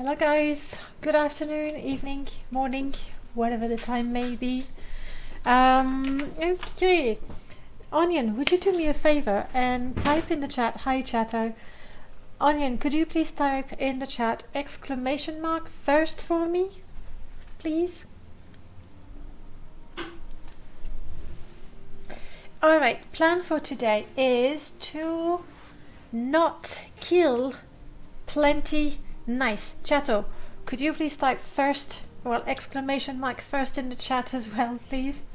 Hello guys, good afternoon, evening, morning, whatever the time may be. Okay, Onion, would you do me a favor and type in the chat, hi chatter. Onion, could you please type in the chat exclamation mark first for me, please? Alright, plan for today is to not kill plenty. Nice. Chato, could you please type first, well, exclamation mark first in the chat as well, please?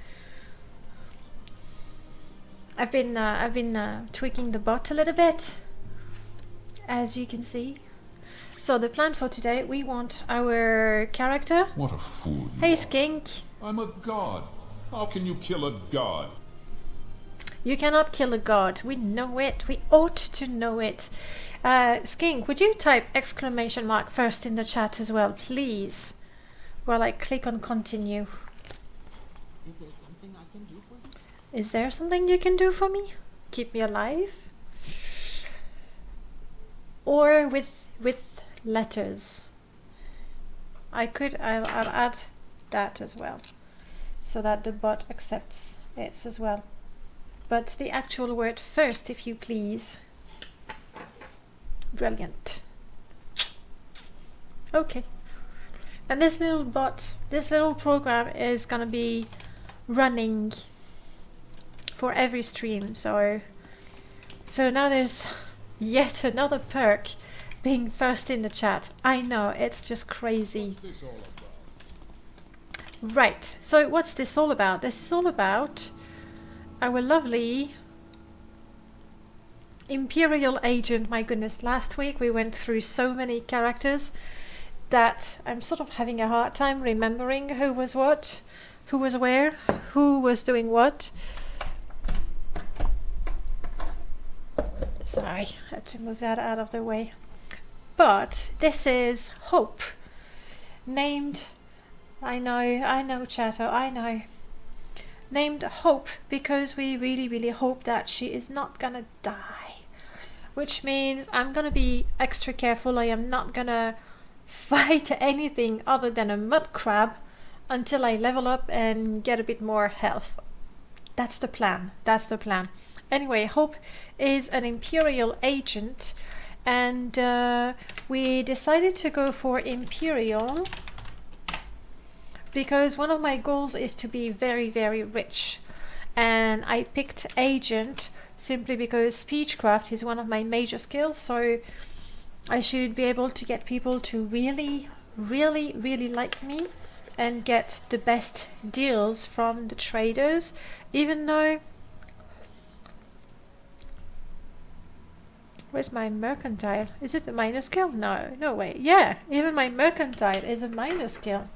I've been tweaking the bot a little bit, as you can see. So the plan for today, we want our character. What a fool you Hey are. Skink. I'm a god. How can you kill a god? You cannot kill a god. We know it. We ought to know it. Skink, would you type exclamation mark first in the chat as well, please? While I click on continue. Is there something I can do for you? Is there something you can do for me? Keep me alive? Or with letters? I'll add that as well, so that the bot accepts it as well. But the actual word first, if you please. Brilliant. Okay. And this little bot, this little program is gonna be running for every stream. So now there's yet another perk being first in the chat. I know, it's just crazy. What's this all about? Right. So what's this all about? This is all about our lovely Imperial agent. My goodness, last week we went through so many characters that I'm sort of having a hard time remembering who was what, who was where, who was doing what. Sorry, had to move that out of the way. But this is Hope, named, I know Chato, I know. Named Hope because we really hope that she is not gonna die. Which means I'm gonna be extra careful. I am not gonna fight anything other than a mud crab until I level up and get a bit more health. That's the plan. That's the plan. Anyway, Hope is an Imperial agent, and we decided to go for Imperial because one of my goals is to be very rich, and I picked agent simply because speechcraft is one of my major skills, so I should be able to get people to really like me and get the best deals from the traders, even though... Where's my mercantile? Is it a minor skill? No way. Yeah, even my mercantile is a minor skill.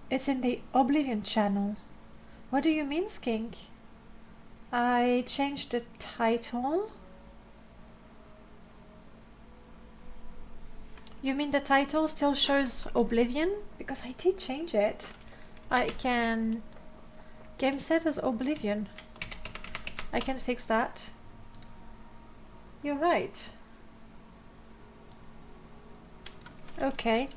It's in the Oblivion channel. What do you mean, Skink? I changed the title. You mean the title still shows Oblivion? Because I did change it. I can... Game set as Oblivion. I can fix that. You're right. Okay.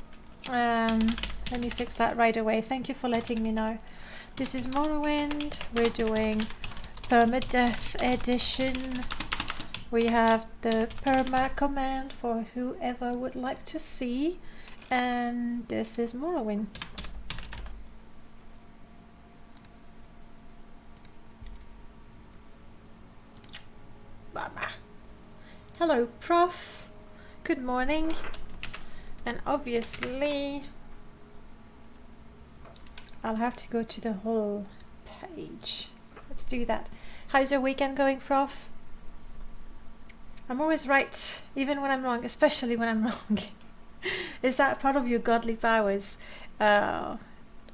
Let me fix that right away. Thank you for letting me know. This is Morrowind. We're doing Perma-death edition. We have the Perma command for whoever would like to see. And this is Morrowind. Mama. Hello, Prof. Good morning. And obviously... I'll have to go to the whole page. Let's do that. How's your weekend going, Prof? I'm always right, even when I'm wrong, especially when I'm wrong. Is that part of your godly powers? While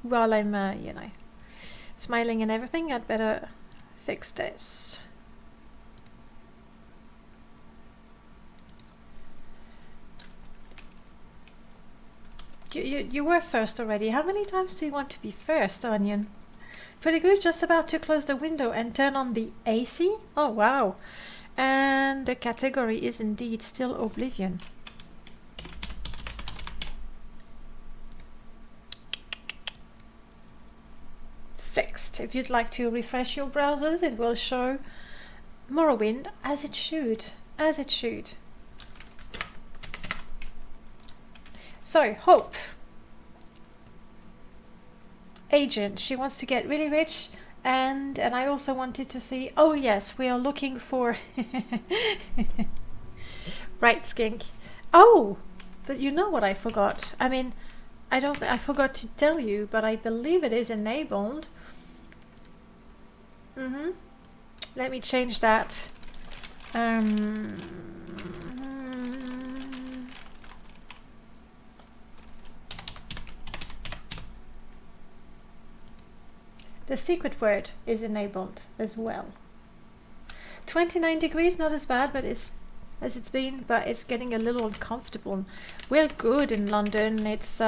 I'm, you know, smiling and everything, I'd better fix this. You were first already. How many times do you want to be first, Onion? Pretty good. Just about to close the window and turn on the AC. Oh, wow. And the category is indeed still Oblivion. fixed. If you'd like to refresh your browsers, it will show Morrowind as it should. As it should. So, Hope. Agent. She wants to get really rich. And I also wanted to see... Oh, yes, we are looking for... Right, Skink. Oh! But you know what I forgot? I mean, I forgot to tell you, but I believe it is enabled. Let me change that. The secret word is enabled as well. 29 degrees, not as bad, but it's been, but it's getting a little uncomfortable. We're good in London. It's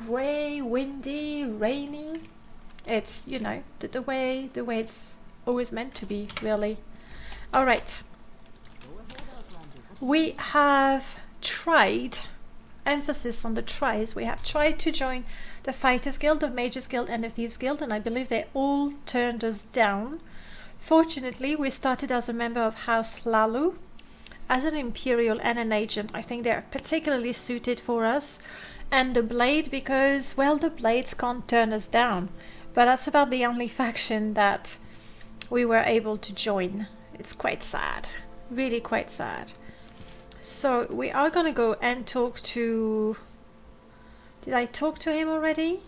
grey, windy, rainy. It's, you know, the way it's always meant to be, really. All right. We have tried, emphasis on the tries, we have tried to join the Fighters Guild, the Mages Guild and the Thieves Guild, and I believe they all turned us down. Fortunately, we started as a member of House Lalu, as an Imperial and an Agent. I think they're particularly suited for us. And the Blade, because, well, the Blades can't turn us down. But that's about the only faction that we were able to join. It's quite sad. Really quite sad. So we are going to go and talk to... Did I talk to him already?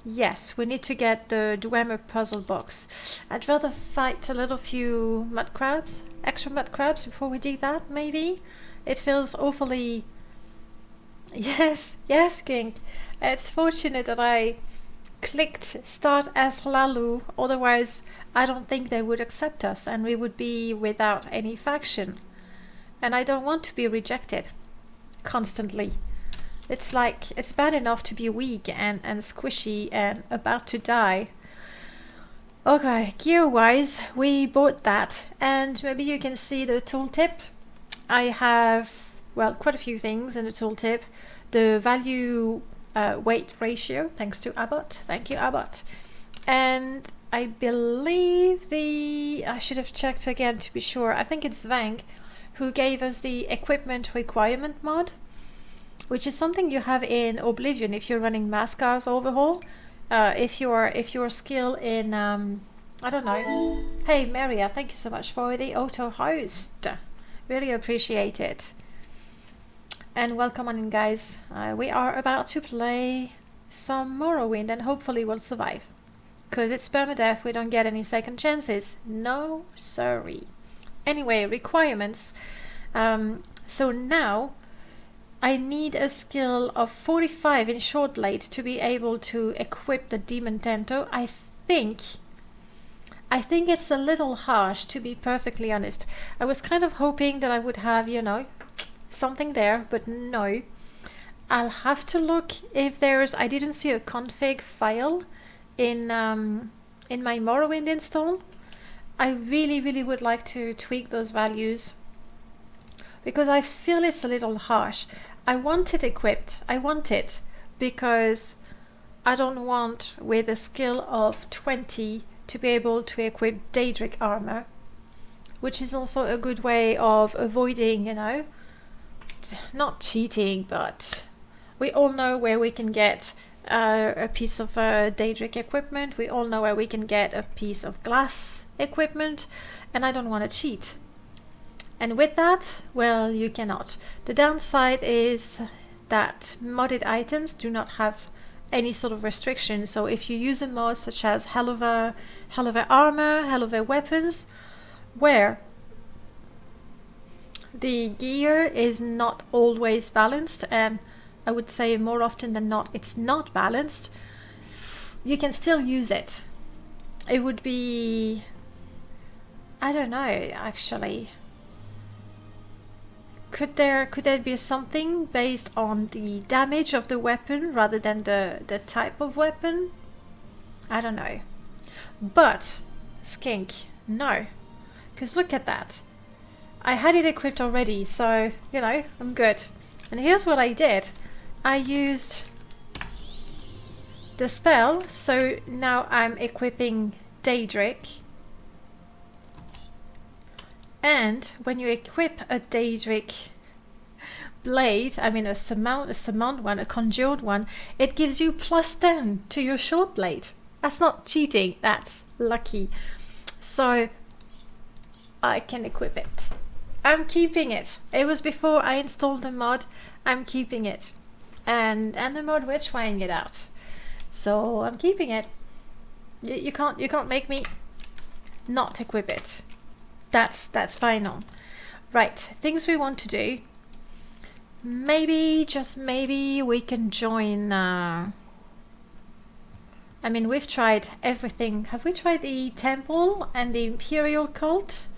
Yes, we need to get the Dwemer puzzle box. I'd rather fight a little few mud crabs, extra mud crabs before we do that, maybe? It feels awfully... Yes, King. It's fortunate that I clicked start as Lalu, otherwise I don't think they would accept us and we would be without any faction. And I don't want to be rejected constantly. It's like, it's bad enough to be weak and squishy and about to die. Okay, gear-wise, we bought that. And maybe you can see the tooltip. I have, well, quite a few things in the tooltip. The value weight ratio, thanks to Abbott. Thank you, Abbott. And I believe I should have checked again to be sure. I think it's Vang who gave us the equipment requirement mod, which is something you have in Oblivion if you're running Mascar's Overhaul. If your skill in I don't know. Hey Maria, thank you so much for the auto host. Really appreciate it. And welcome on in, guys. We are about to play some Morrowind and hopefully we'll survive. Because it's permadeath, we don't get any second chances. No, sorry. Anyway, requirements. So now I need a skill of 45 in short blade to be able to equip the Demon Tento. I think it's a little harsh, to be perfectly honest. I was kind of hoping that I would have, you know, something there, but no. I'll have to look if there's... I didn't see a config file in my Morrowind install. I really would like to tweak those values because I feel it's a little harsh. I want it equipped. I want it because I don't want, with a skill of 20, to be able to equip Daedric armor, which is also a good way of avoiding, you know, not cheating, but we all know where we can get a piece of Daedric equipment. We all know where we can get a piece of glass equipment, and I don't want to cheat. And with that, well, you cannot. The downside is that modded items do not have any sort of restriction. So if you use a mod such as Hell of a armor, Hell of a weapons, where the gear is not always balanced, and I would say more often than not it's not balanced, you can still use it. It would be... I don't know, actually. Could there be something based on the damage of the weapon rather than the type of weapon? I don't know. But, Skink, no. Because look at that. I had it equipped already, so, you know, I'm good. And here's what I did. I used the spell, so now I'm equipping Daedric. And when you equip a Daedric blade, I mean a summoned one, a conjured one, it gives you +10 to your short blade. That's not cheating, that's lucky. So I can equip it. I'm keeping it. It was before I installed the mod. I'm keeping it. And the mod, we're trying it out. So I'm keeping it. You can't make me not equip it. That's final. Right, things we want to do. Maybe, just maybe, we can join. I mean, we've tried everything. Have we tried the temple and the Imperial cult?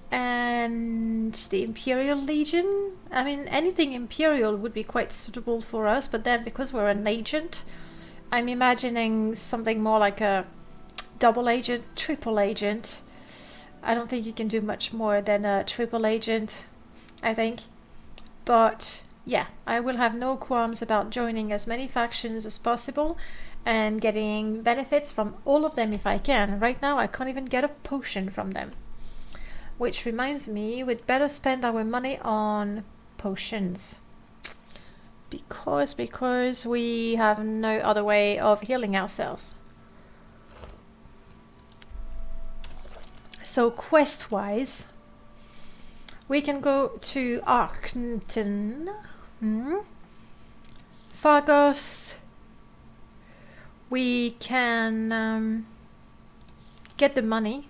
And the Imperial Legion? I mean, anything Imperial would be quite suitable for us, but then because we're an agent, I'm imagining something more like a double agent, triple agent. I don't think you can do much more than a triple agent, I think. But yeah, I will have no qualms about joining as many factions as possible and getting benefits from all of them if I can. Right now I can't even get a potion from them. Which reminds me, we'd better spend our money on potions. Because we have no other way of healing ourselves. So quest-wise, we can go to Arcton, Fargoth. We can get the money.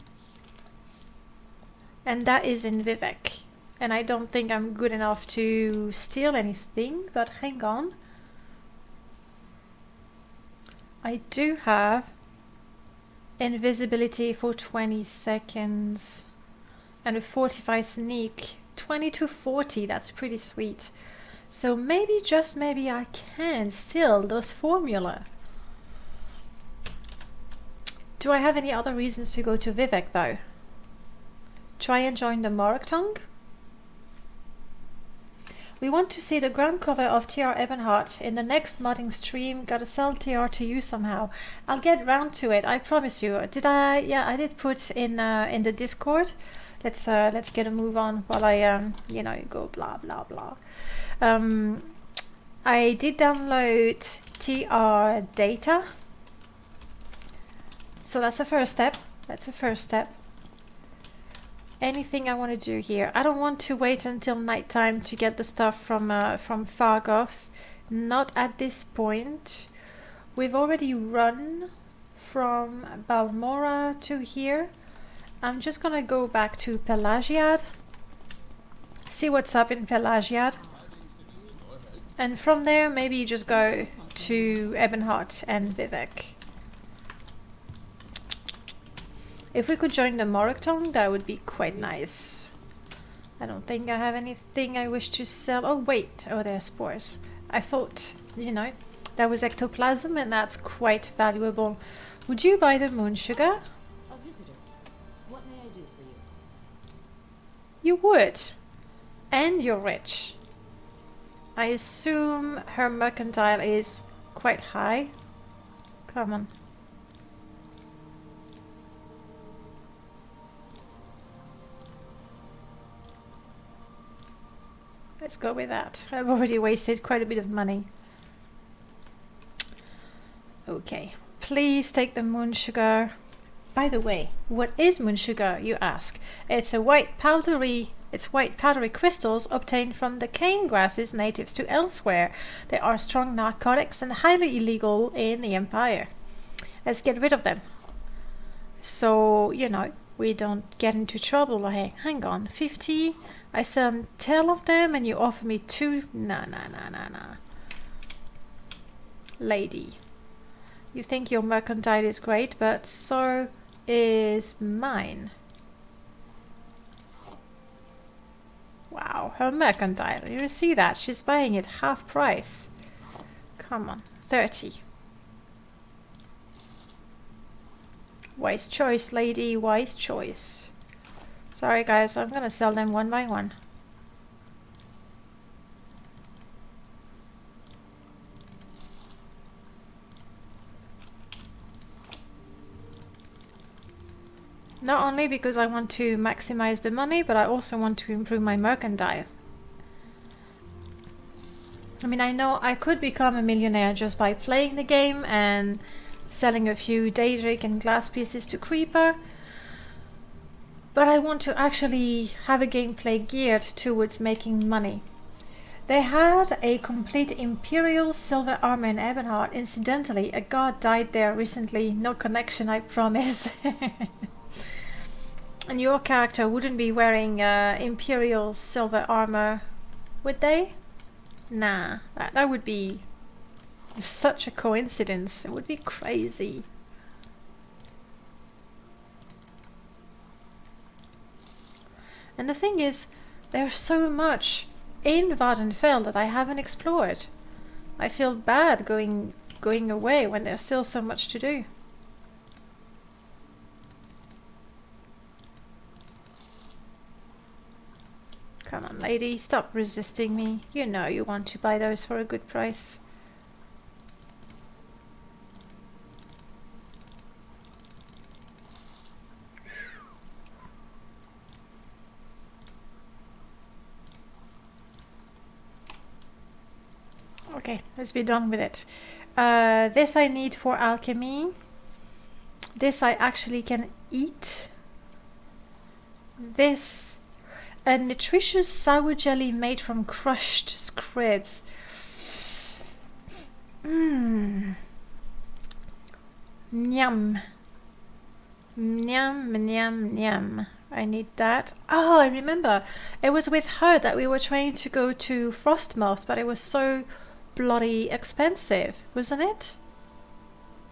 And that is in Vivek. And I don't think I'm good enough to steal anything, but hang on. I do have invisibility for 20 seconds and a 45 sneak. 20 to 40, that's pretty sweet. So maybe, just maybe, I can steal those formula. Do I have any other reasons to go to Vivek though? Try and join the Morrowind. We want to see the ground cover of TR Ebonheart in the next modding stream. Gotta sell TR to you somehow. I'll get round to it, I promise you. Did I? Yeah, I did put in the Discord. Let's get a move on while I go blah blah blah. I did download TR data. So that's a first step. Anything I want to do here? I don't want to wait until nighttime to get the stuff from Fargoth. Not at this point. We've already run from Balmora to here. I'm just gonna go back to Pelagiad. See what's up in Pelagiad. And from there, maybe you just go to Ebonheart and Vivek. If we could join the Morrowind, that would be quite nice. I don't think I have anything I wish to sell. Oh wait, oh there's spores. I thought, that was ectoplasm and that's quite valuable. Would you buy the moon sugar? A visitor. What may I do for you? You would. And you're rich. I assume her mercantile is quite high. Come on. Let's go with that. I've already wasted quite a bit of money. Okay, please take the moon sugar. By the way, what is moon sugar, you ask? It's white powdery crystals obtained from the cane grasses natives to elsewhere. They are strong narcotics and highly illegal in the Empire. Let's get rid of them. So, we don't get into trouble. Hey, hang on, 50. I sell 10 of them and you offer me 2. Nah. Lady, you think your mercantile is great, but so is mine. Wow, her mercantile. You see that? She's buying it half price. Come on, 30. Wise choice, lady, wise choice. Sorry guys, I'm gonna sell them one by one. Not only because I want to maximize the money, but I also want to improve my mercantile. I mean, I know I could become a millionaire just by playing the game and selling a few Daedric and glass pieces to Creeper, but I want to actually have a gameplay geared towards making money. They had a complete Imperial silver armor in Ebonheart. Incidentally, a god died there recently. No connection, I promise. And your character wouldn't be wearing Imperial silver armor, would they? Nah, that would be such a coincidence. It would be crazy. And the thing is, there's so much in Vardenfell that I haven't explored. I feel bad going away when there's still so much to do. Come on, lady, stop resisting me. You know you want to buy those for a good price. Okay, let's be done with it. This I need for alchemy. This I actually can eat. This... a nutritious sour jelly made from crushed scribs. Mmm. Nyam. Nyam, nyam, nyam. I need that. Oh, I remember. It was with her that we were trying to go to Frostmoth, but it was so bloody expensive, wasn't it?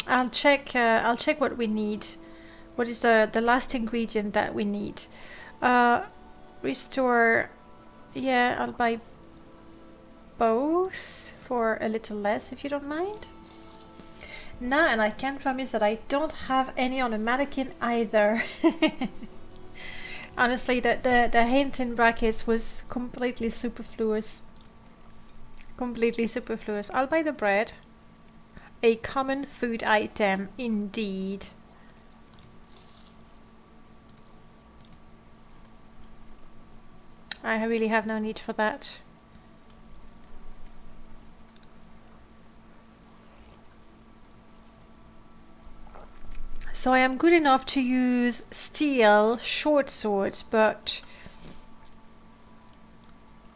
I'll check what we need. What is the last ingredient that we need? Restore. Yeah, I'll buy both for a little less if you don't mind. No, and I can promise that I don't have any on a mannequin either. Honestly, the hint in brackets was completely superfluous. Completely superfluous. I'll buy the bread. A common food item, indeed. I really have no need for that. So I am good enough to use steel short swords, but...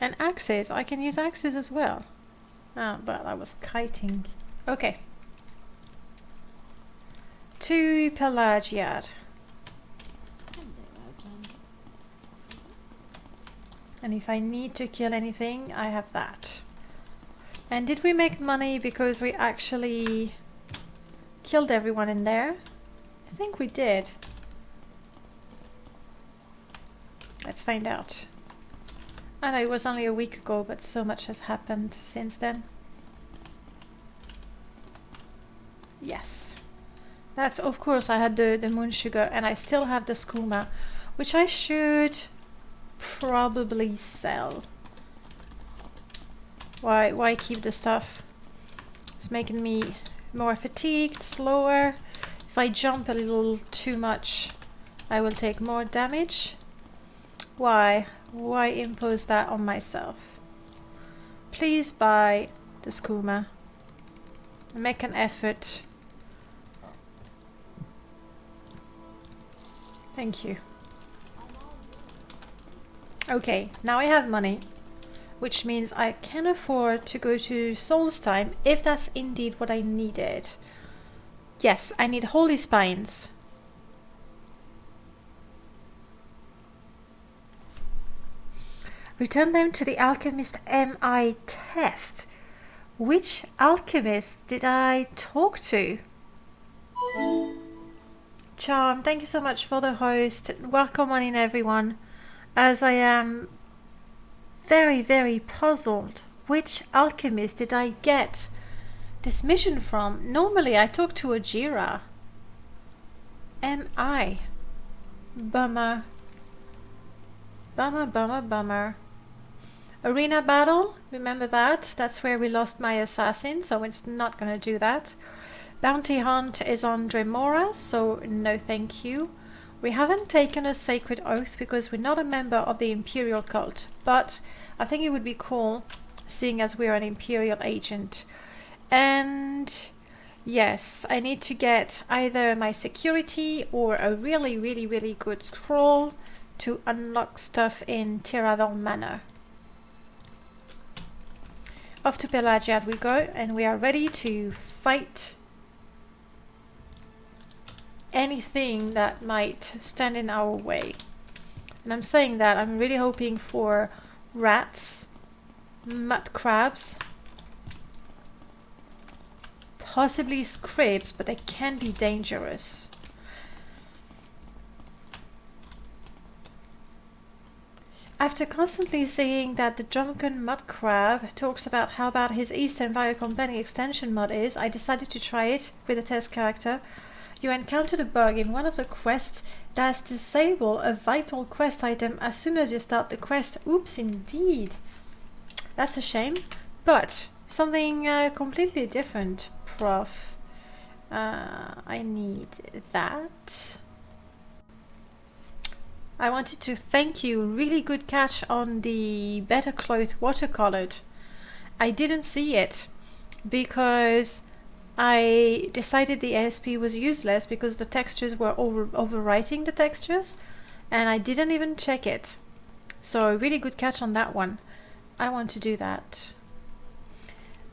and axes. I can use axes as well. Ah, but I was kiting. Okay. 2 Pelagiad. And if I need to kill anything, I have that. And did we make money because we actually killed everyone in there? I think we did. Let's find out. I know it was only a week ago, but so much has happened since then. Yes. That's, of course, I had the moon sugar, and I still have the skooma, which I should probably sell. Why keep the stuff? It's making me more fatigued, slower. If I jump a little too much, I will take more damage. Why impose that on myself? Please buy the skooma. Make an effort. Thank you. Okay, now I have money, which means I can afford to go to Solstheim if that's indeed what I needed. Yes, I need holy spines. Return them to the alchemist MI test. Which alchemist did I talk to? Charm, thank you so much for the host. Welcome on in, everyone. As I am very, very puzzled. Which alchemist did I get this mission from? Normally I talk to a Jira. MI. Bummer. Bummer, bummer, bummer. Arena battle, remember that? That's where we lost my assassin, so it's not gonna do that. Bounty hunt is on Dremora, so no thank you. We haven't taken a sacred oath because we're not a member of the Imperial cult, but I think it would be cool seeing as we're an Imperial agent. And yes, I need to get either my security or a really good scroll to unlock stuff in Tiraval Manor. Off to Pelagiad we go, and we are ready to fight anything that might stand in our way. And I'm saying that I'm really hoping for rats, mud crabs, possibly scribs, but they can be dangerous. After constantly saying that the drunken mud crab talks about how bad his Eastern Bio Company extension mod is, I decided to try it with a test character. You encountered a bug in one of the quests that disable a vital quest item as soon as you start the quest. Oops, indeed. That's a shame. But something completely different, Prof. I need that. I wanted to thank you. Really good catch on the Better Cloth watercolored. I didn't see it because I decided the ASP was useless because the textures were overwriting the textures, and I didn't even check it. So really good catch on that one. I want to do that.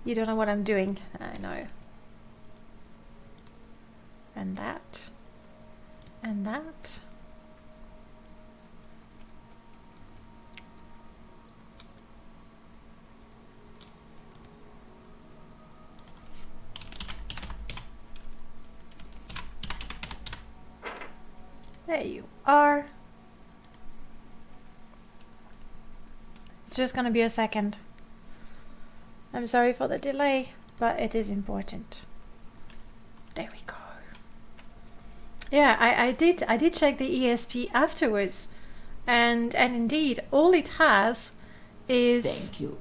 You don't know what I'm doing. I know. And that. And that. There you are. It's just gonna be a second. I'm sorry for the delay, but it is important. There we go. Yeah, I did check the ESP afterwards, and indeed all it has is. Thank you.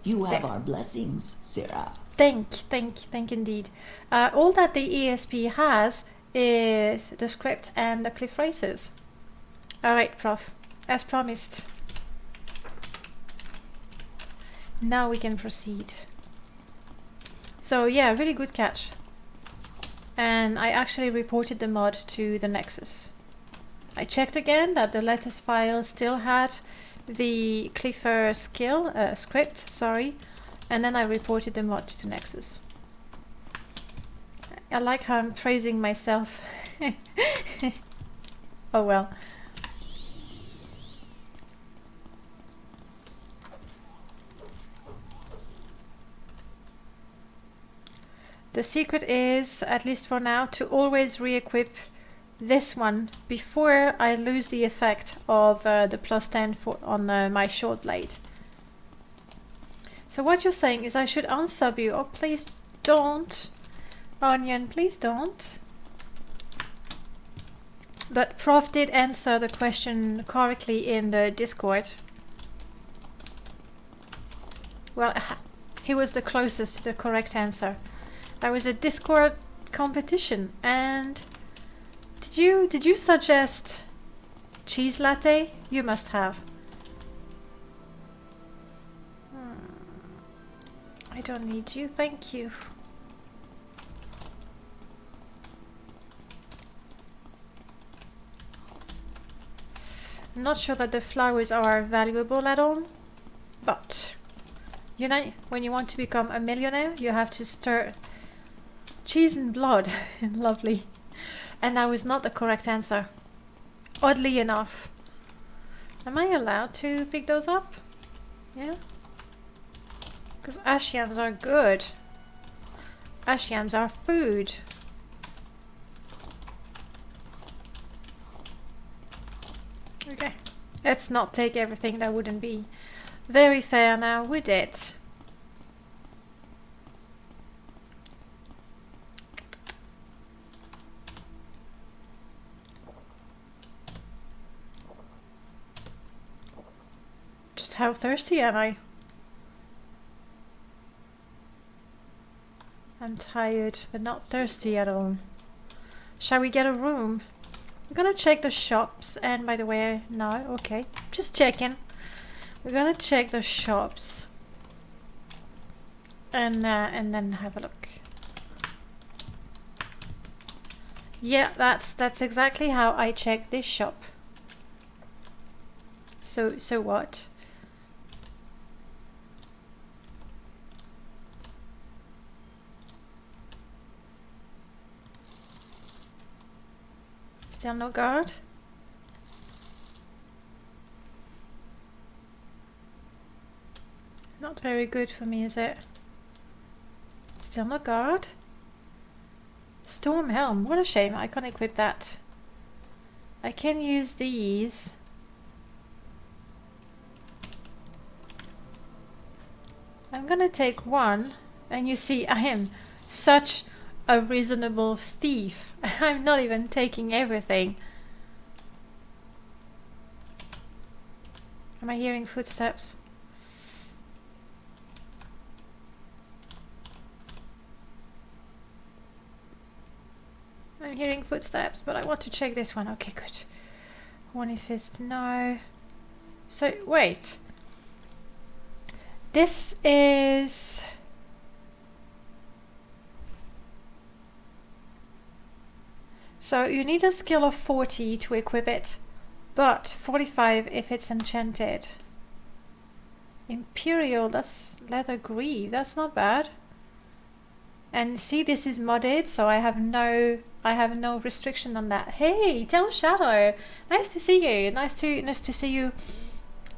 You have our blessings, Sarah. Thank indeed. All that the ESP has is the script and the cliff races. Alright, Prof. As promised. Now we can proceed. So yeah, really good catch. And I actually reported the mod to the Nexus. I checked again that the latest file still had the Cliffer script, and then I reported the mod to Nexus. I like how I'm praising myself. Oh well. The secret is, at least for now, to always re-equip this one before I lose the effect of the plus 10 on my short blade. So what you're saying is I should unsub you. Oh, please don't. Onion, please don't. But Prof did answer the question correctly in the Discord. Well, he was the closest to the correct answer. There was a Discord competition, and did you suggest cheese latte? You must have. I don't need you, thank you. I'm not sure that the flowers are valuable at all, but you know, when you want to become a millionaire, you have to stir cheese and blood. Lovely. And that was not the correct answer. Oddly enough. Am I allowed to pick those up? Yeah? Because ash yams are good. Ash yams are food. Okay. Let's not take everything. That wouldn't be very fair now, would it? Just how thirsty am I? I'm tired, but not thirsty at all. Shall we get a room? We're gonna check the shops, and by the way, no, okay, just checking. We're gonna check the shops, and then have a look. Yeah, that's exactly how I check this shop. So what? Still no guard? Not very good for me, is it? Still no guard? Storm Helm, what a shame, I can't equip that. I can use these. I'm gonna take one, and you see I am such a reasonable thief. I'm not even taking everything. Am I hearing footsteps? I'm hearing footsteps, but I want to check this one. Okay, good. One fist, no. So, wait. This is... So you need a skill of 40 to equip it, but 45 if it's enchanted. Imperial, that's leather greave, that's not bad. And see, this is modded, so I have no restriction on that. Hey, tell Shadow, nice to see you. Nice to see you,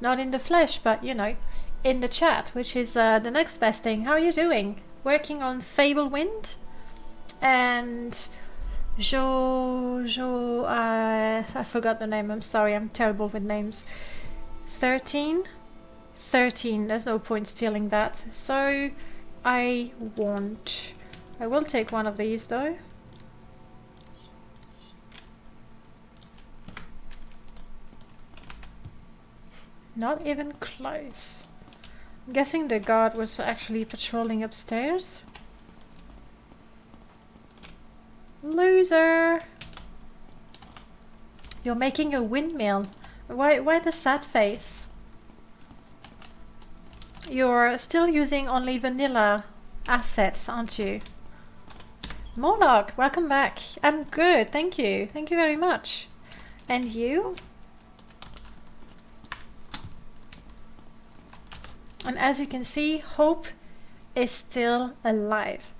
not in the flesh, but you know, in the chat, which is the next best thing. How are you doing? Working on Fablewind and I forgot the name. I'm sorry, I'm terrible with names. 13. There's no point stealing that. So I will take one of these though. Not even close. I'm guessing the guard was actually patrolling upstairs. Loser! You're making a windmill. Why the sad face? You're still using only vanilla assets, aren't you? Morlock, welcome back. I'm good, thank you. Thank you very much. And you? And as you can see, Hope is still alive.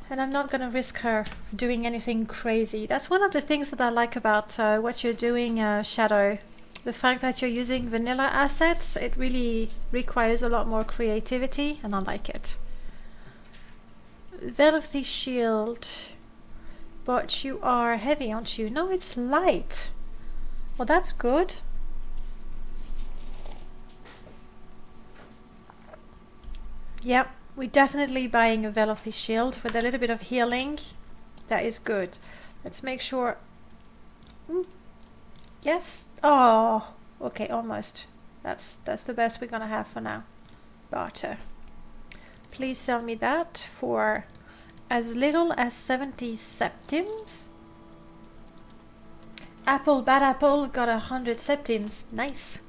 And I'm not going to risk her doing anything crazy. That's one of the things that I like about what you're doing, Shadow. The fact that you're using vanilla assets, it really requires a lot more creativity, and I like it. Velvety shield. But you are heavy, aren't you? No, it's light. Well, that's good. Yep. We're definitely buying a Velvety shield with a little bit of healing. That is good. Let's make sure. Yes. Oh, okay, almost. That's the best we're gonna have for now. Barter. Please sell me that for as little as 70 septims. Apple, bad apple, got 100 septims. Nice.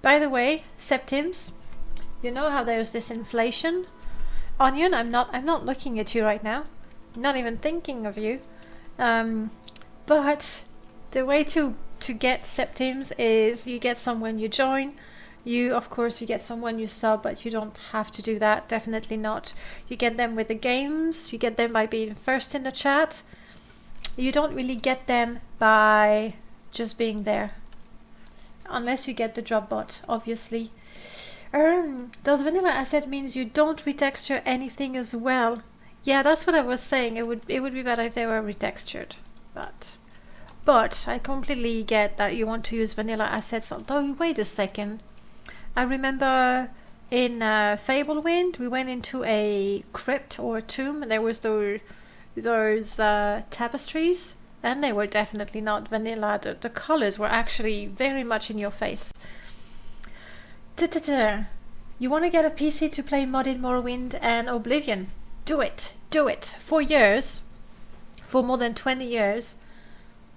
By the way, septims. You know how there's this inflation? Onion, I'm not looking at you right now. Not even thinking of you. But the way to get septims is you get some when you join. Of course, you get some when you sub, but you don't have to do that. Definitely not. You get them with the games. You get them by being first in the chat. You don't really get them by just being there. Unless you get the drop bot, obviously. Does vanilla asset means you don't retexture anything as well? Yeah, that's what I was saying. It would be better if they were retextured. But I completely get that you want to use vanilla assets. Although, wait a second. I remember in Fablewind, we went into a crypt or a tomb, and there was those tapestries, and they were definitely not vanilla. The colors were actually very much in your face. You want to get a PC to play modded Morrowind and Oblivion? Do it. 4 years. for more than 20 years.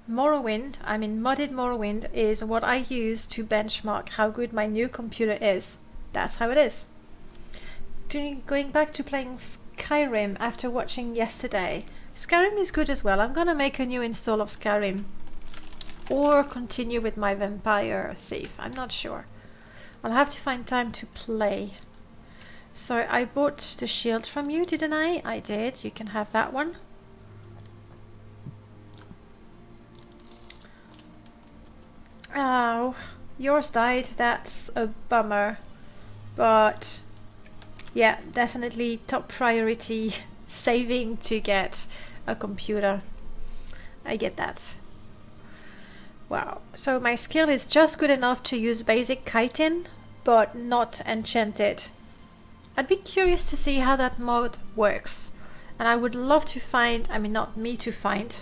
Morrowind, modded Morrowind, is what I use to benchmark how good my new computer is. That's how it is. Going back to playing Skyrim after watching yesterday. Skyrim is good as well. I'm gonna make a new install of Skyrim. Or continue with my Vampire Thief. I'm not sure. I'll have to find time to play. So I bought the shield from you, didn't I? I did. You can have that one. Oh, yours died. That's a bummer. But yeah, definitely top priority saving to get a computer. I get that. Wow. So my skill is just good enough to use basic kiting, but not enchanted. I'd be curious to see how that mod works. And I would love to find, not me to find.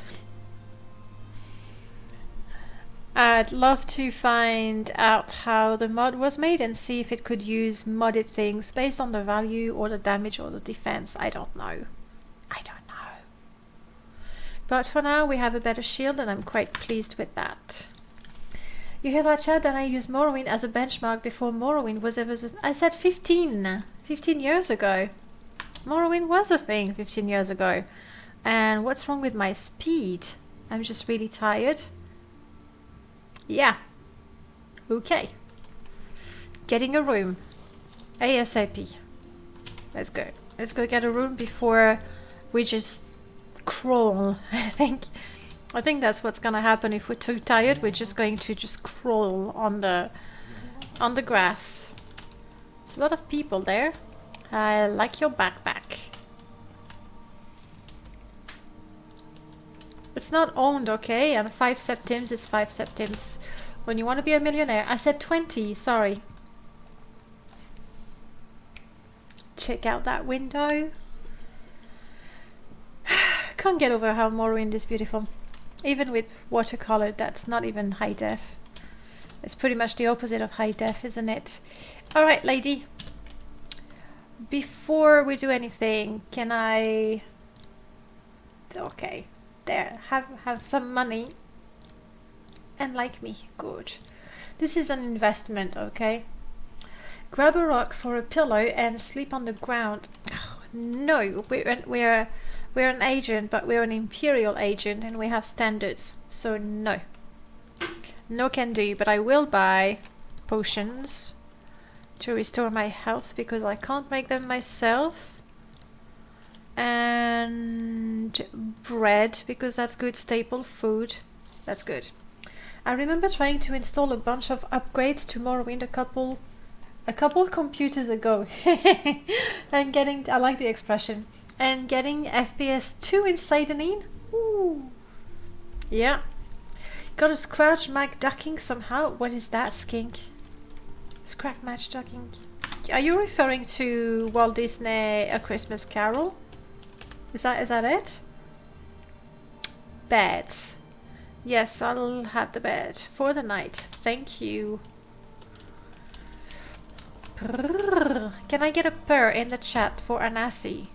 I'd love to find out how the mod was made and see if it could use modded things based on the value or the damage or the defense. I don't know. But for now we have a better shield and I'm quite pleased with that. You hear that, chat? That I used Morrowind as a benchmark before Morrowind was ever... I said 15 years ago. Morrowind was a thing 15 years ago. And what's wrong with my speed? I'm just really tired. Yeah. Okay. Getting a room. ASAP. Let's go. Let's go get a room before we just crawl. I think that's what's gonna happen if we're too tired. We're just going to just crawl on the grass. There's a lot of people there. I like your backpack. It's not owned, okay? And 5 septims is 5 septims. When you want to be a millionaire. I said 20, sorry. Check out that window. Can't get over how Morrowind is beautiful. Even with watercolor, that's not even high def. It's pretty much the opposite of high def, isn't it? Alright, lady. Before we do anything, can I... Okay. There. Have some money. And like me. Good. This is an investment, okay? Grab a rock for a pillow and sleep on the ground. Oh, no, we're an agent, but we're an Imperial agent and we have standards. So no. No can do, but I will buy potions to restore my health because I can't make them myself. And bread because that's good staple food. That's good. I remember trying to install a bunch of upgrades to Morrowind a couple computers ago. And getting, I like the expression, and getting FPS 2 in Seidenin. Ooh. Yeah. Got a scratch mag ducking somehow. What is that, skink? Scratch match ducking. Are you referring to Walt Disney A Christmas Carol? Is that it? Beds. Yes, I'll have the bed for the night. Thank you. Prrr. Can I get a purr in the chat for Anasi?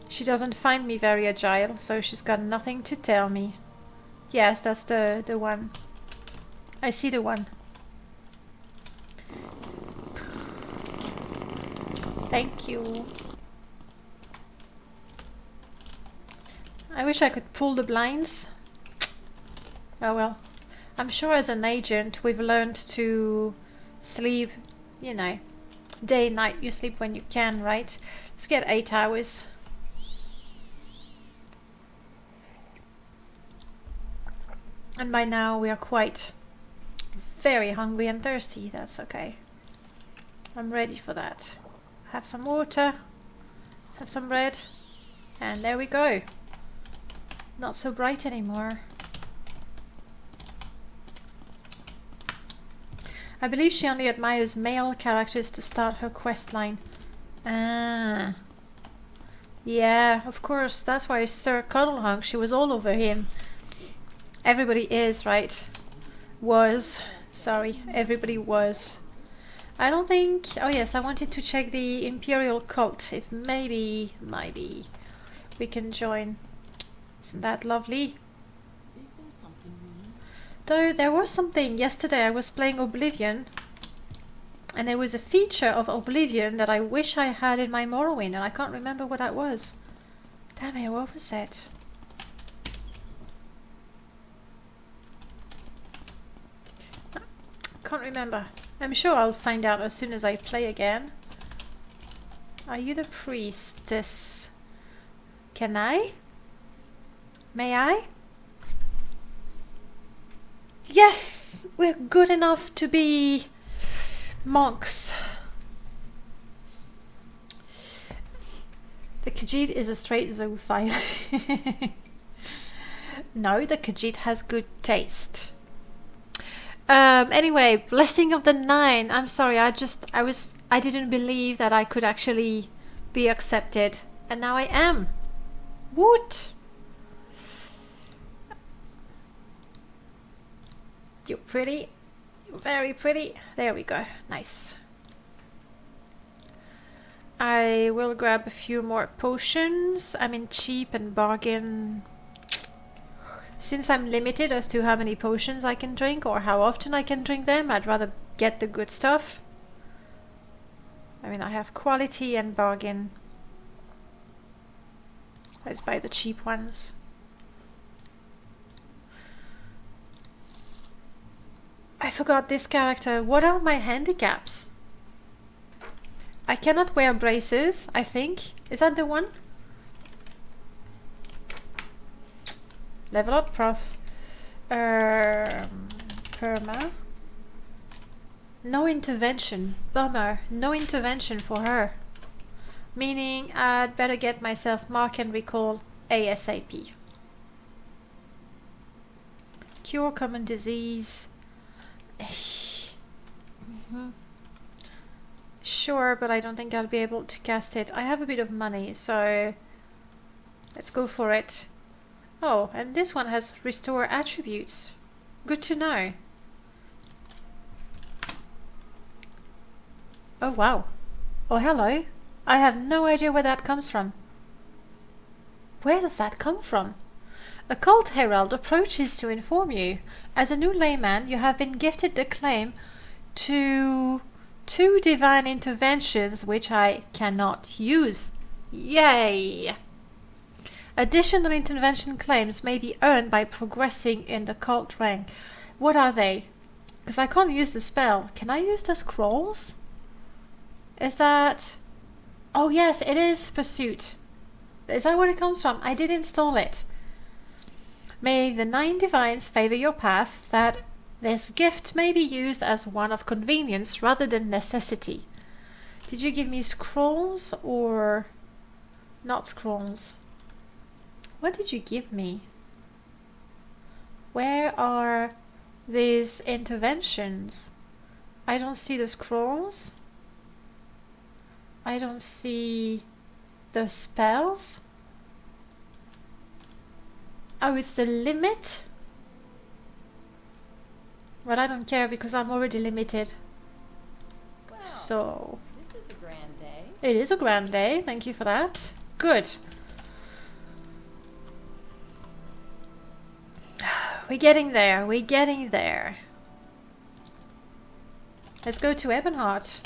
She doesn't find me very agile, so she's got nothing to tell me. Yes, that's the one. I see the one. Thank you. I wish I could pull the blinds. Oh well. I'm sure as an agent we've learned to sleep, you know, day and night. You sleep when you can, right? Let's get 8 hours. And by now we are quite very hungry and thirsty. That's okay. I'm ready for that. Have some water. Have some bread. And there we go. Not so bright anymore. I believe she only admires male characters to start her quest line. Ah. Yeah, of course. That's why Sir Cuddlehunk, she was all over him. Everybody is, right? Was. Sorry, everybody was. I don't think... Oh yes, I wanted to check the Imperial cult. If maybe... we can join. Isn't that lovely? Is there something we need? Though there was something yesterday. I was playing Oblivion, and there was a feature of Oblivion that I wish I had in my Morrowind, and I can't remember what that was. Damn it, what was it? Can't remember. I'm sure I'll find out as soon as I play again. Are you the priestess? Can I? May I? Yes! We're good enough to be monks. The Khajiit is a straight zoophile. No, the Khajiit has good taste. Anyway, Blessing of the Nine. I'm sorry, I didn't believe that I could actually be accepted. And now I am. Woot! You're pretty. You're very pretty. There we go. Nice. I will grab a few more potions. I mean, cheap and bargain. Since I'm limited as to how many potions I can drink or how often I can drink them, I'd rather get the good stuff. I mean, I have quality and bargain. Let's buy the cheap ones. I forgot this character. What are my handicaps? I cannot wear braces, I think. Is that the one? Level up, prof. Perma. No intervention. Bummer. No intervention for her. Meaning I'd better get myself mark and recall ASAP. Cure common disease. Sure, but I don't think I'll be able to cast it. I have a bit of money, so let's go for it. Oh, and this one has restore attributes. Good to know. Oh, wow. Oh, hello. I have no idea where that comes from. Where does that come from? A cult herald approaches to inform you. As a new layman, you have been gifted the claim to 2 divine interventions which I cannot use. Yay! Additional intervention claims may be earned by progressing in the cult rank. What are they? Because I can't use the spell. Can I use the scrolls? Is that... Oh yes, it is Pursuit. Is that where it comes from? I did install it. May the 9 divines favor your path, that this gift may be used as one of convenience rather than necessity. Did you give me scrolls or not scrolls? What did you give me? Where are these interventions? I don't see the scrolls. I don't see the spells. Oh, it's the limit? But I don't care because I'm already limited. Well, So, this is a grand day. it is a grand day. Thank you for that. Good. We're getting there. We're getting there. Let's go to Ebonheart.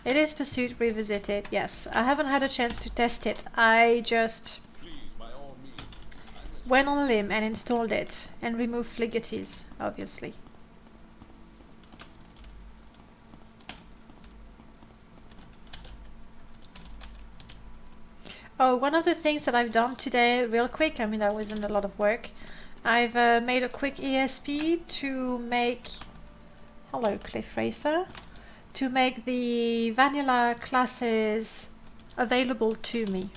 It is Pursuit Revisited. Yes, I haven't had a chance to test it. I just went on a limb and installed it and removed fligaties, obviously. Oh, one of the things that I've done today, real quick, I mean that wasn't a lot of work. I've made a quick ESP to make... Hello, Cliff Racer. To make the vanilla classes available to me.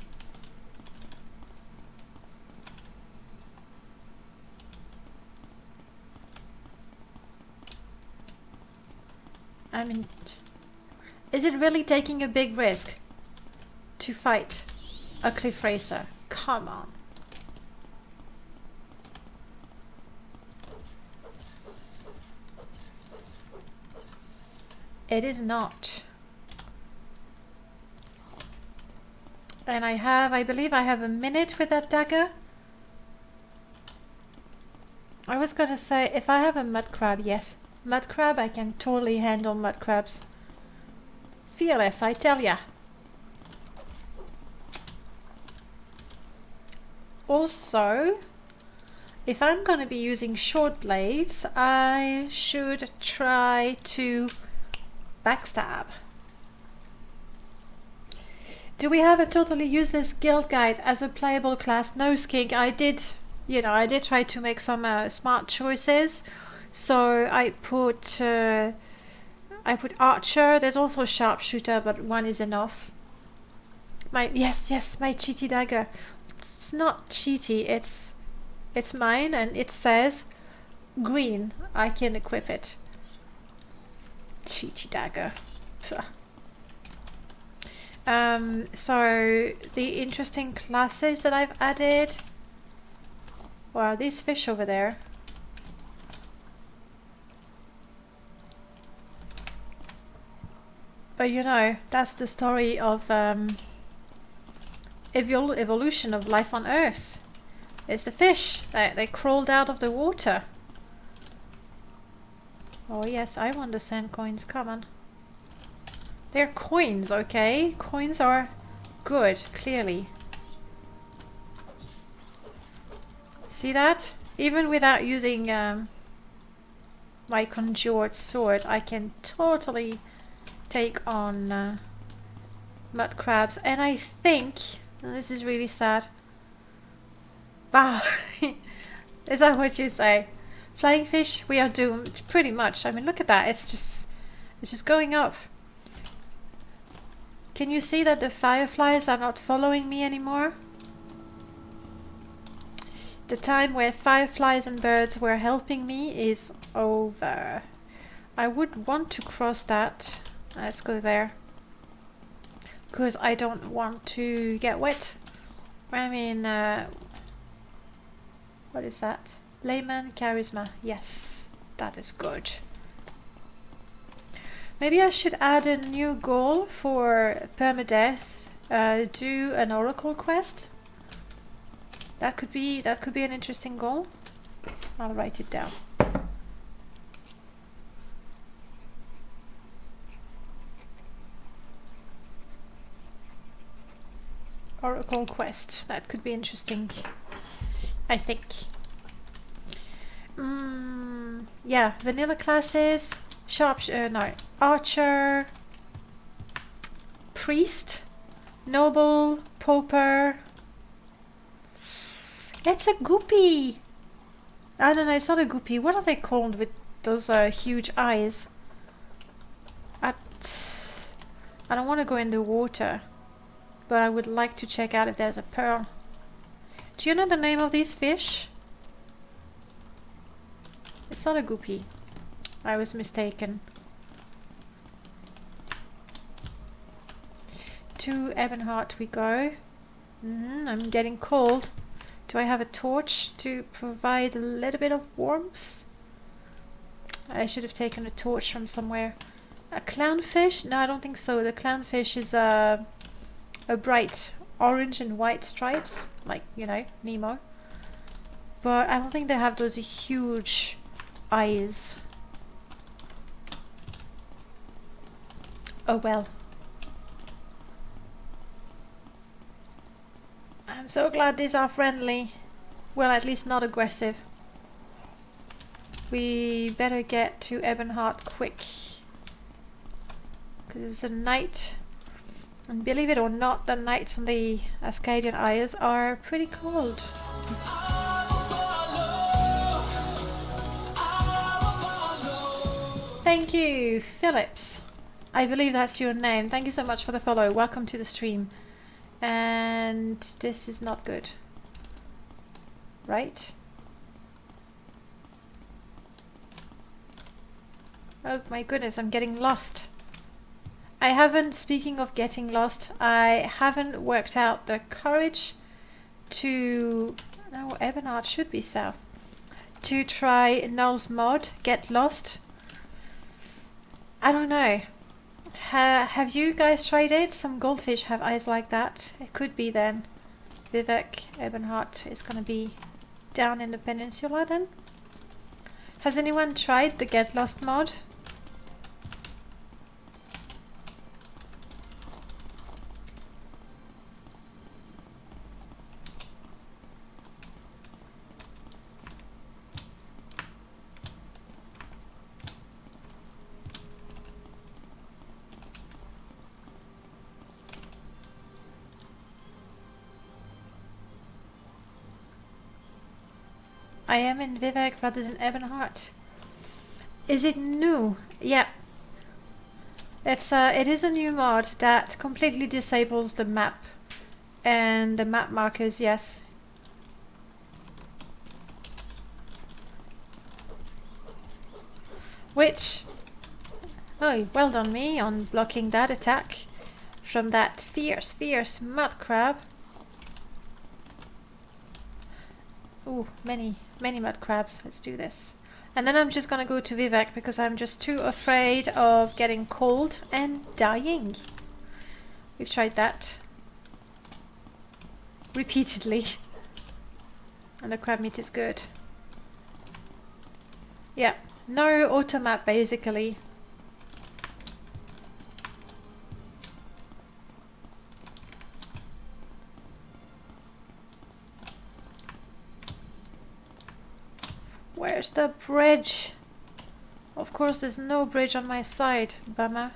I mean, is it really taking a big risk to fight a Cliff Racer? Come on. It is not. And I believe I have a minute with that dagger. I was gonna say, if I have a mud crab, yes. Mud crab, I can totally handle mud crabs. Fearless, I tell ya. Also, if I'm gonna be using short blades, I should try to backstab. Do we have a totally useless guild guide as a playable class? No, Skink. I did try to make some smart choices. So I put archer. There's also sharpshooter, but one is enough. My cheaty dagger. It's not cheaty. It's mine, and it says green. I can equip it. Cheaty dagger. So the interesting classes that I've added. Wow, these fish over there. But you know, that's the story of evolution of life on Earth. It's the fish. They crawled out of the water. Oh yes, I want the sand coins. Come on. They're coins, okay? Coins are good, clearly. See that? Even without using my conjured sword, I can totally take on mud crabs. And I think, and this is really sad. Wow. Is that what you say? Flying fish, we are doomed, pretty much. I mean, look at that. It's just going up. Can you see that the fireflies are not following me anymore? The time where fireflies and birds were helping me is over. I would want to cross that. Let's go there. Because I don't want to get wet. I mean, what is that? Layman Charisma. Yes, that is good. Maybe I should add a new goal for Perma-death. Do an oracle quest. That could be an interesting goal. I'll write it down. Oracle quest. That could be interesting. I think. Yeah, vanilla classes. Archer, priest, noble, pauper. It's a goopy. I don't know, it's not a goopy. What are they called with those huge eyes? I don't want to go in the water, but I would like to check out if there's a pearl. Do you know the name of these fish? It's not a goopy. I was mistaken. To Ebonheart we go. I'm getting cold. Do I have a torch to provide a little bit of warmth? I should have taken a torch from somewhere. A clownfish? No, I don't think so. The clownfish is a bright orange and white stripes, like, you know, Nemo. But I don't think they have those huge eyes. Oh well. I'm so glad these are friendly. Well, at least not aggressive. We better get to Ebonheart quick. Because it's the night. And believe it or not, the nights on the Ascadian Isles are pretty cold. Thank you, Phillips. I believe that's your name. Thank you so much for the follow. Welcome to the stream. And this is not good. Right? Oh my goodness, I'm getting lost. I haven't, speaking of getting lost, I haven't worked out the courage to... No, Ebonheart should be south. To try Null's mod, Get Lost. I don't know. Have you guys tried it? Some goldfish have eyes like that. It could be then. Vivek Ebenhardt is gonna be down in the peninsula then. Has anyone tried the Get Lost mod? I am in Vivek rather than Ebonheart. Is it new? Yeah. It is a new mod that completely disables the map and the map markers, yes. Which, oh, well done me on blocking that attack from that fierce mud crab. Ooh, many mud crabs. Let's do this. And then I'm just gonna go to Vivek because I'm just too afraid of getting cold and dying. We've tried that repeatedly. And the crab meat is good. Yeah, no auto map basically. Where's the bridge? Of course there's no bridge on my side, bummer.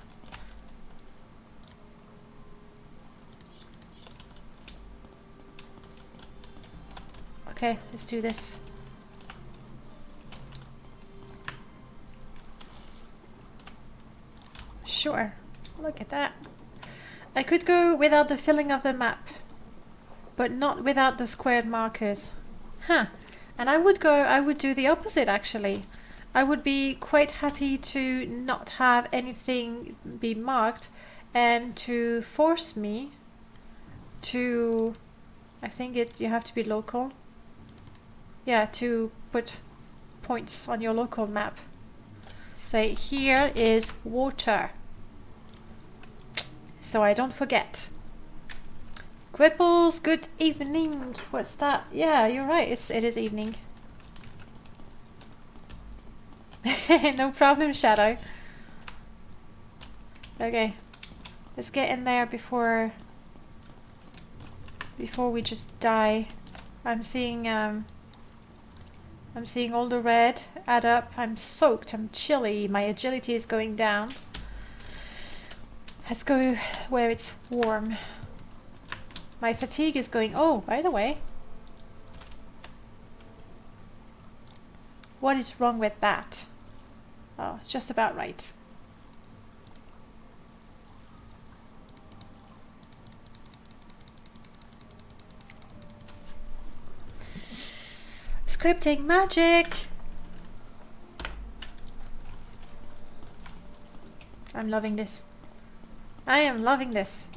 Okay, let's do this. Sure, look at that. I could go without the filling of the map, but not without the squared markers. Huh. And I would do the opposite actually. I would be quite happy to not have anything be marked and to force me to, I think you have to be local. Yeah, to put points on your local map. Say here is water. So I don't forget. Gripples, good evening. What's that? Yeah, you're right. It is evening. No problem, Shadow. Okay, let's get in there before we just die. I'm seeing all the red add up. I'm soaked. I'm chilly. My agility is going down. Let's go where it's warm. My fatigue is going... Oh, by the way. What is wrong with that? Oh, just about right. Scripting magic! I'm loving this. I am loving this.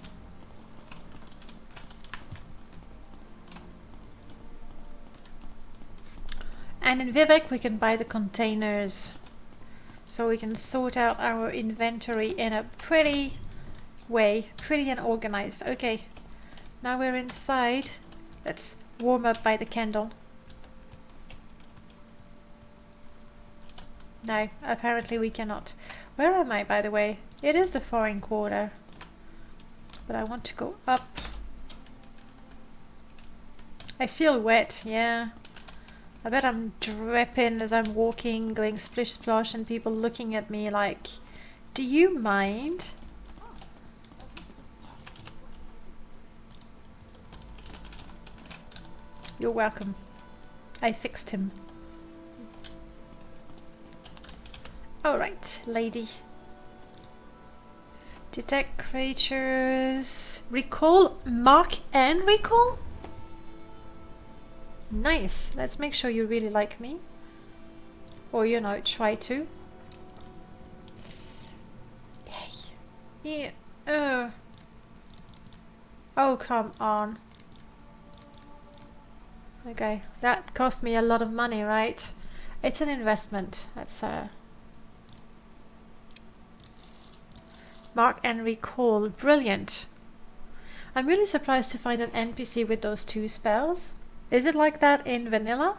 And in Vivek we can buy the containers, so we can sort out our inventory in a pretty way, pretty and organized. Okay, now we're inside. Let's warm up by the candle. No, apparently we cannot. Where am I, by the way? It is the foreign quarter, but I want to go up. I feel wet, yeah. I bet I'm dripping as I'm walking, going splish splosh, and people looking at me like, do you mind? You're welcome. I fixed him. Alright, lady. Detect creatures. Recall, mark and recall? Nice. Let's make sure you really like me. Or, you know, try to. Yay. Yeah. Oh, come on. Okay. That cost me a lot of money, right? It's an investment. That's Mark and recall. Brilliant. I'm really surprised to find an NPC with those 2 spells. Is it like that in vanilla?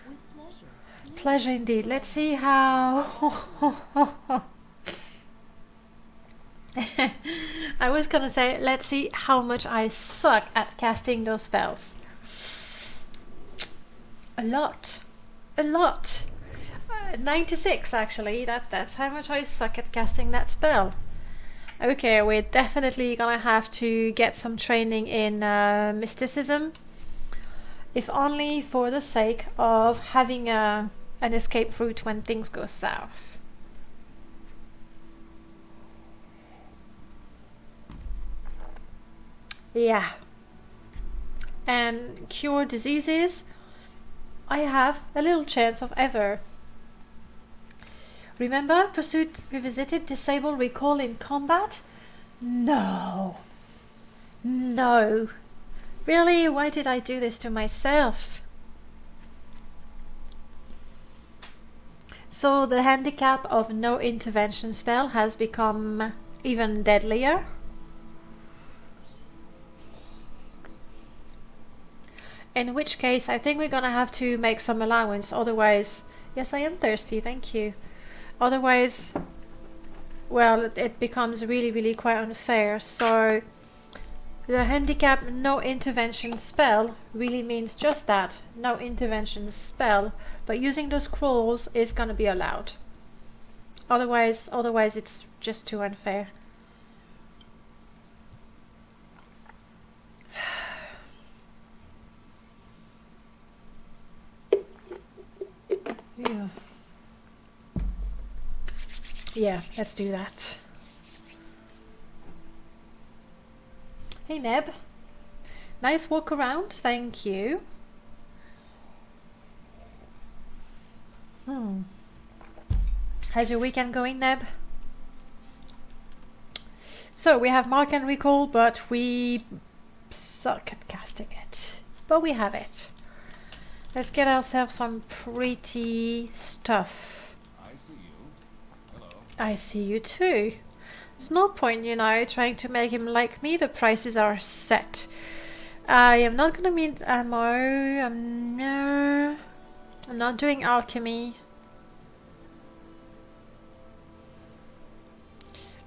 With pleasure. Pleasure indeed. Let's see how... I was gonna say, let's see how much I suck at casting those spells. A lot. 96 actually. That's how much I suck at casting that spell. Okay, we're definitely gonna have to get some training in mysticism. If only for the sake of having an escape route when things go south. Yeah. And cure diseases, I have a little chance of ever. Remember, pursuit revisited, disable, recall in combat? No. Really? Why did I do this to myself? So the handicap of no intervention spell has become even deadlier. In which case, I think we're gonna have to make some allowance. Otherwise, yes, I am thirsty. Thank you. Otherwise, well, it becomes really quite unfair. So, the handicap no intervention spell really means just that, no intervention spell. But using those scrolls is gonna be allowed. Otherwise, it's just too unfair. Yeah, let's do that. Hey Neb. Nice walk around, thank you. How's your weekend going, Neb? So we have mark and recall, but we suck at casting it. But we have it. Let's get ourselves some pretty stuff. I see you. Hello. I see you too. There's no point, trying to make him like me. The prices are set. I am not gonna mean ammo. I'm not doing alchemy.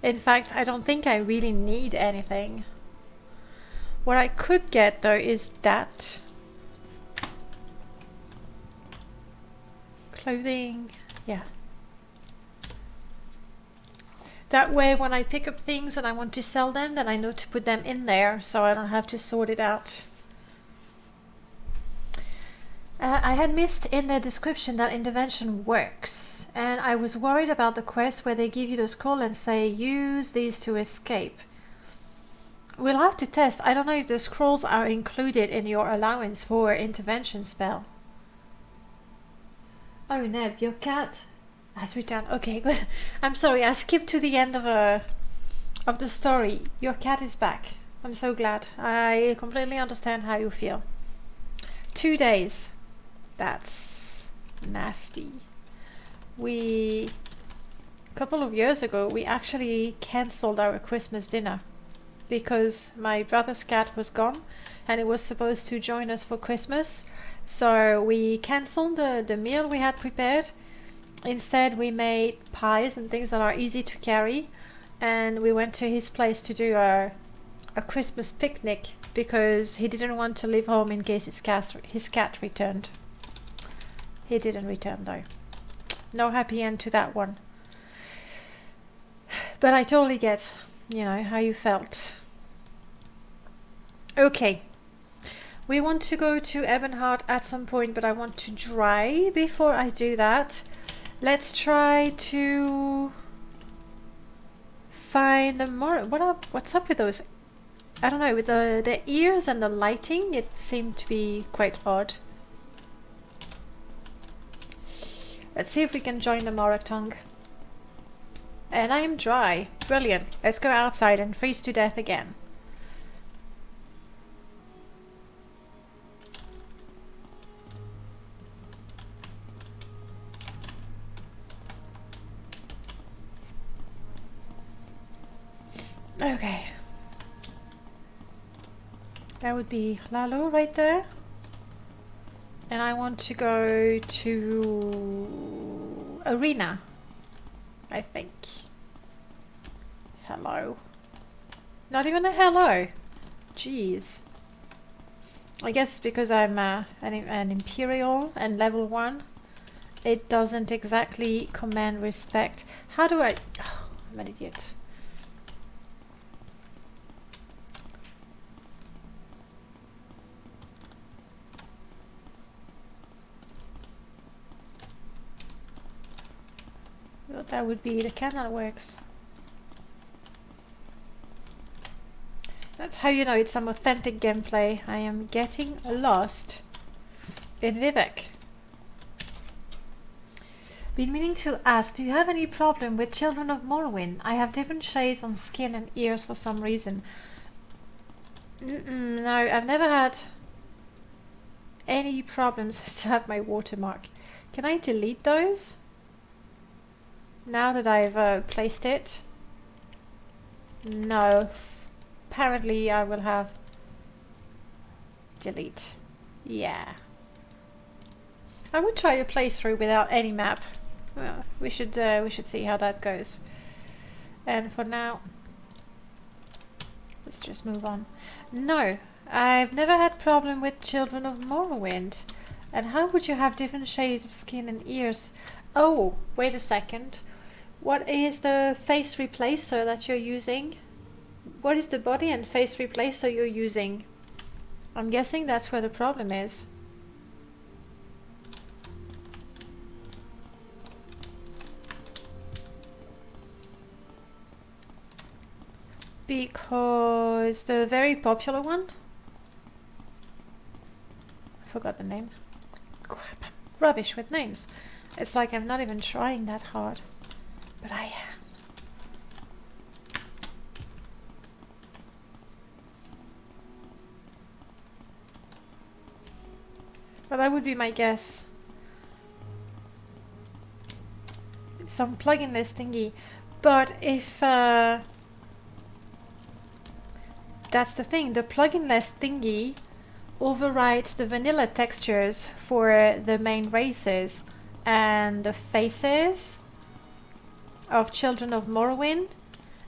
In fact, I don't think I really need anything. What I could get though is that. Clothing, yeah. That way when I pick up things and I want to sell them, then I know to put them in there so I don't have to sort it out. I had missed in the description that intervention works, and I was worried about the quest where they give you the scroll and say use these to escape. We'll have to test. I don't know if the scrolls are included in your allowance for intervention spell. Oh Neb, your cat has returned. Okay, good. I'm sorry, I skipped to the end of the story. Your cat is back. I'm so glad. I completely understand how you feel. 2 days. That's nasty. A couple of years ago, we actually cancelled our Christmas dinner because my brother's cat was gone and it was supposed to join us for Christmas. So we cancelled the meal we had prepared. Instead, we made pies and things that are easy to carry, and we went to his place to do a Christmas picnic because he didn't want to leave home in case his cat returned. He didn't return though. No happy end to that one. But I totally get, how you felt. Okay. We want to go to Ebonheart at some point, but I want to dry before I do that. Let's try to find the more. What's up with those? I don't know, with the ears and the lighting, it seemed to be quite odd. Let's see if we can join the Moratung. And I am dry. Brilliant. Let's go outside and freeze to death again. Okay. That would be Lalo right there. And I want to go to Arena, I think. Hello. Not even a hello. Jeez. I guess because I'm an Imperial and level 1, it doesn't exactly command respect. How do I... Oh, I'm an idiot. Well, that would be the canal works. That's how you know it's some authentic gameplay. I am getting lost in Vivek. Been meaning to ask, do you have any problem with Children of Morrowind? I have different shades on skin and ears for some reason. No, I've never had any problems. I still have my watermark. Can I delete those? Now that I've placed it? No. Apparently I will have delete. Yeah. I would try a playthrough without any map. Well, we should see how that goes. And for now, let's just move on. No, I've never had problem with Children of Morrowind. And how would you have different shades of skin and ears? Oh, wait a second. What is the face replacer that you're using? What is the body and face replacer you're using? I'm guessing that's where the problem is. Because the very popular one, I forgot the name. Crap, I'm rubbish with names. It's like I'm not even trying that hard, but I am. Well, that would be my guess. Some plugin list thingy. But if... that's the thing. The plugin list thingy overrides the vanilla textures for the main races. And the faces of Children of Morrowind,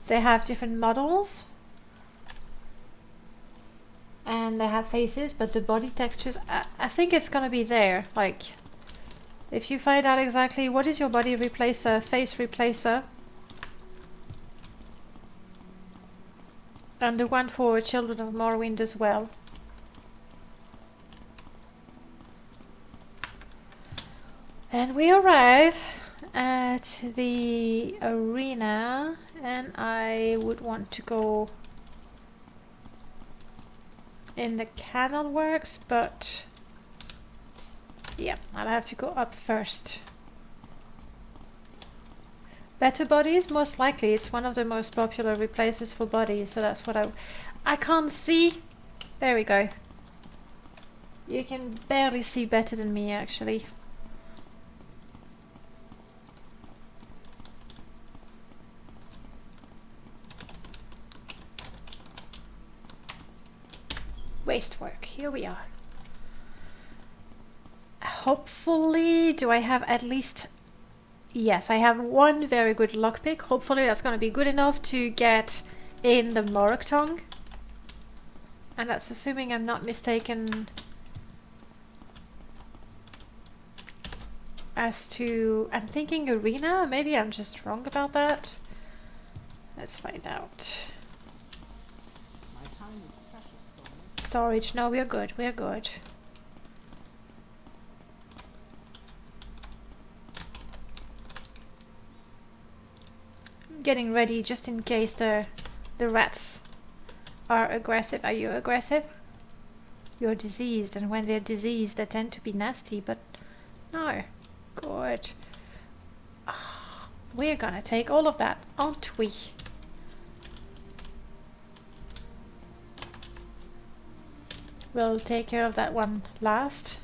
they have different models. And they have faces, but the body textures, I think it's gonna be there. Like, if you find out exactly what is your body replacer, face replacer, and the one for Children of Morrowind as well. And we arrive at the arena, and I would want to go in the canal works, but yeah, I'll have to go up first. Better bodies, most likely. It's one of the most popular replacers for bodies, so that's what I can't see. There we go. You can barely see better than me, actually. Waste work. Here we are. Hopefully, do I have at least... Yes, I have one very good lockpick. Hopefully that's going to be good enough to get in the Morrowind. And that's assuming I'm not mistaken as to... I'm thinking arena? Maybe I'm just wrong about that. Let's find out. Storage. No, we're good. We're good. Getting ready just in case the rats are aggressive. Are you aggressive? You're diseased, and when they're diseased they tend to be nasty, but no. Good. Oh, we're gonna take all of that, aren't we? We'll take care of that one last.